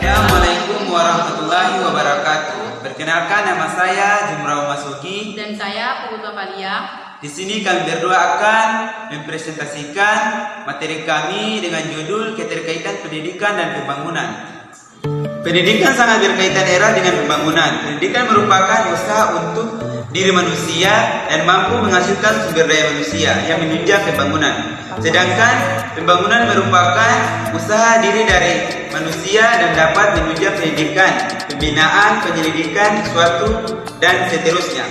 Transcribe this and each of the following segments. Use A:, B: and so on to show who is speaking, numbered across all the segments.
A: Assalamualaikum warahmatullahi wabarakatuh. Perkenalkan, nama saya Jumrau Masuki
B: dan saya Puguta Palia.
A: Di sini kami berdua akan mempresentasikan materi kami dengan judul Keterkaitan Pendidikan dan Pembangunan. Pendidikan sangat berkaitan erat dengan pembangunan. Pendidikan merupakan usaha untuk diri manusia dan mampu menghasilkan sumber daya manusia yang menunjang pembangunan. Sedangkan pembangunan merupakan usaha diri dari manusia dan dapat menunjang pendidikan, pembinaan, penyelidikan suatu, dan seterusnya.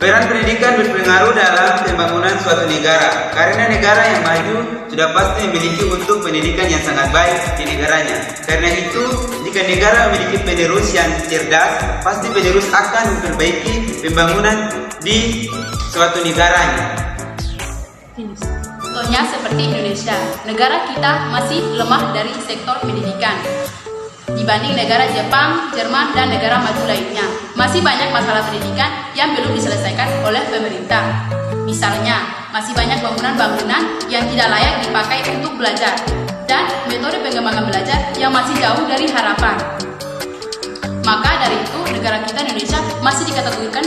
A: Peran pendidikan berpengaruh dalam pembangunan suatu negara, karena negara yang maju sudah pasti memiliki untuk pendidikan yang sangat baik di negaranya. Karena itu, jika negara memiliki penerus yang cerdas, pasti penerus akan memperbaiki pembangunan di suatu negaranya.
B: Contohnya seperti Indonesia, negara kita masih lemah dari sektor pendidikan dibanding negara Jepang, Jerman, dan negara maju lainnya. Masih banyak masalah pendidikan yang belum diselesaikan oleh pemerintah. Misalnya, masih banyak bangunan-bangunan yang tidak layak dipakai untuk belajar, dan metode pengembangan belajar yang masih jauh dari harapan. Maka dari itu, negara kita Indonesia masih dikategorikan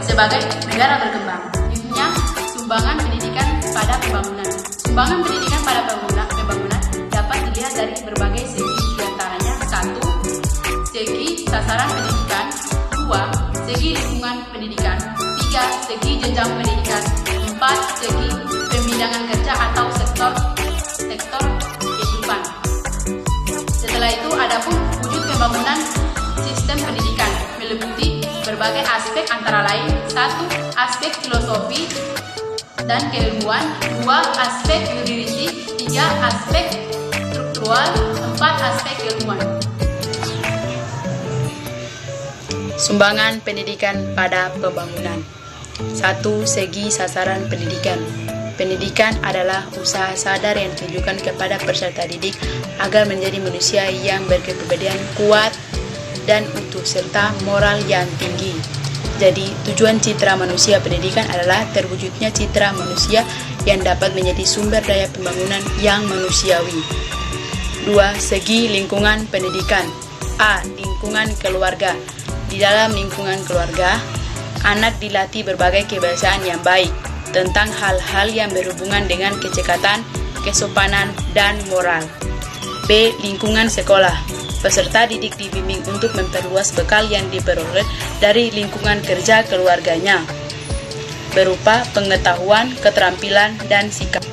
B: sebagai negara berkembang. Intinya, sumbangan pendidikan pada pembangunan. Sumbangan pendidikan pada pembangunan dapat dilihat dari berbagai segi, diantaranya 1. Segi sasaran pendidikan, 2. Segi lingkungan pendidikan, 3. Segi jenjang pendidikan, 4. Segi pembidangan kerja atau sektor kehidupan. Setelah itu, adapun wujud pembangunan sistem pendidikan meliputi berbagai aspek, antara lain 1. Aspek filosofi dan keilmuan, 2. Aspek yuridisik, 3. Aspek struktural, 4. Aspek ilmuwan. Sumbangan pendidikan pada pembangunan. 1. Segi sasaran pendidikan. Pendidikan adalah usaha sadar yang ditujukan kepada peserta didik agar menjadi manusia yang berkepribadian kuat dan utuh serta moral yang tinggi. Jadi, tujuan citra manusia pendidikan adalah terwujudnya citra manusia yang dapat menjadi sumber daya pembangunan yang manusiawi. 2. Segi lingkungan pendidikan. A. Lingkungan keluarga. Di dalam lingkungan keluarga, anak dilatih berbagai kebiasaan yang baik tentang hal-hal yang berhubungan dengan kecekatan, kesopanan, dan moral. B. Lingkungan sekolah. Peserta didik dibimbing untuk memperluas bekal yang diperoleh dari lingkungan kerja keluarganya, berupa pengetahuan, keterampilan, dan sikap.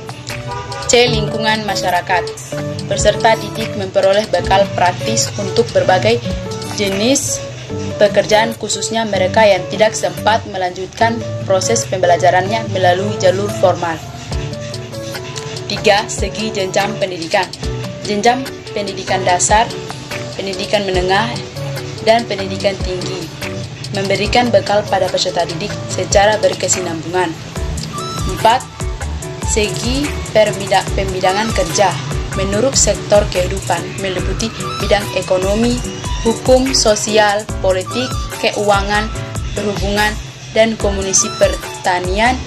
B: C. Lingkungan masyarakat. Peserta didik memperoleh bekal praktis untuk berbagai jenis pekerjaan, khususnya mereka yang tidak sempat melanjutkan proses pembelajarannya melalui jalur formal. 3. Segi jenjang pendidikan. Jenjang pendidikan dasar, pendidikan menengah, dan pendidikan tinggi memberikan bekal pada peserta didik secara berkesinambungan. 4. Segi pembidangan kerja. Menurut sektor kehidupan meliputi bidang ekonomi, hukum, sosial, politik, keuangan, perhubungan, dan komunikasi, pertanian,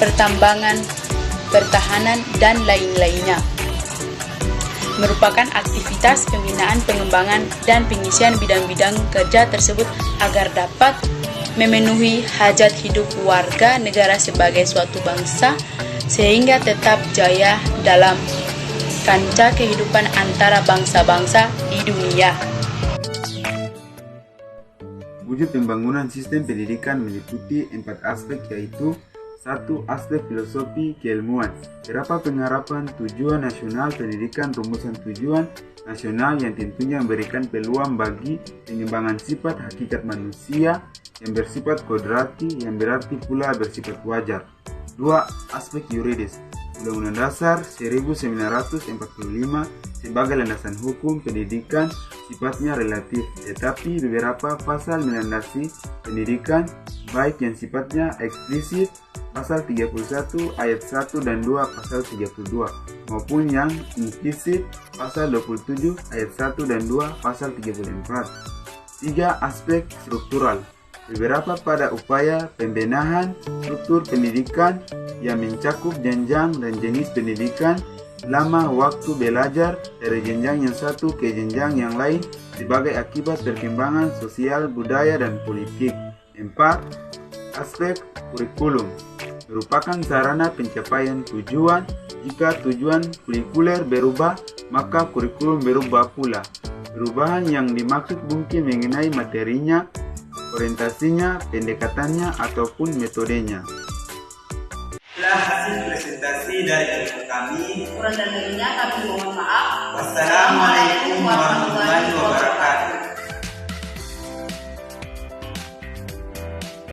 B: pertambangan, pertahanan, dan lain-lainnya. Merupakan aktivitas pembinaan, pengembangan, dan pengisian bidang-bidang kerja tersebut agar dapat memenuhi hajat hidup warga negara sebagai suatu bangsa, sehingga tetap jaya dalam kancah kehidupan antara bangsa-bangsa di dunia.
C: Wujud pembangunan sistem pendidikan meliputi 4 aspek, yaitu 1. Aspek filosofi keilmuan. Beberapa pengharapan tujuan nasional pendidikan, rumusan tujuan nasional yang tentunya memberikan peluang bagi pengembangan sifat hakikat manusia yang bersifat kodrati, yang berarti pula bersifat wajar. 2. Aspek yuridis. Undang-Undang Dasar 1945 sebagai landasan hukum pendidikan sifatnya relatif, tetapi beberapa pasal melandasi pendidikan, baik yang sifatnya eksplisit pasal 31 ayat 1 dan 2 pasal 32, maupun yang implisit pasal 27 ayat 1 dan 2 pasal 34. 3. Aspek struktural. beberapa pada upaya pembenahan struktur pendidikan yang mencakup jenjang dan jenis pendidikan, lama waktu belajar dari jenjang yang satu ke jenjang yang lain sebagai akibat perkembangan sosial, budaya, dan politik. 4. Aspek kurikulum merupakan sarana pencapaian tujuan. Jika tujuan kurikuler berubah, maka kurikulum berubah pula. Perubahan yang dimaksud mungkin mengenai materinya, orientasinya, pendekatannya, ataupun metodenya.
A: Itulah hasil presentasi dari kami.
B: Kurang dan lebihnya kami mohon maaf.
A: Wassalamualaikum warahmatullahi wabarakatuh.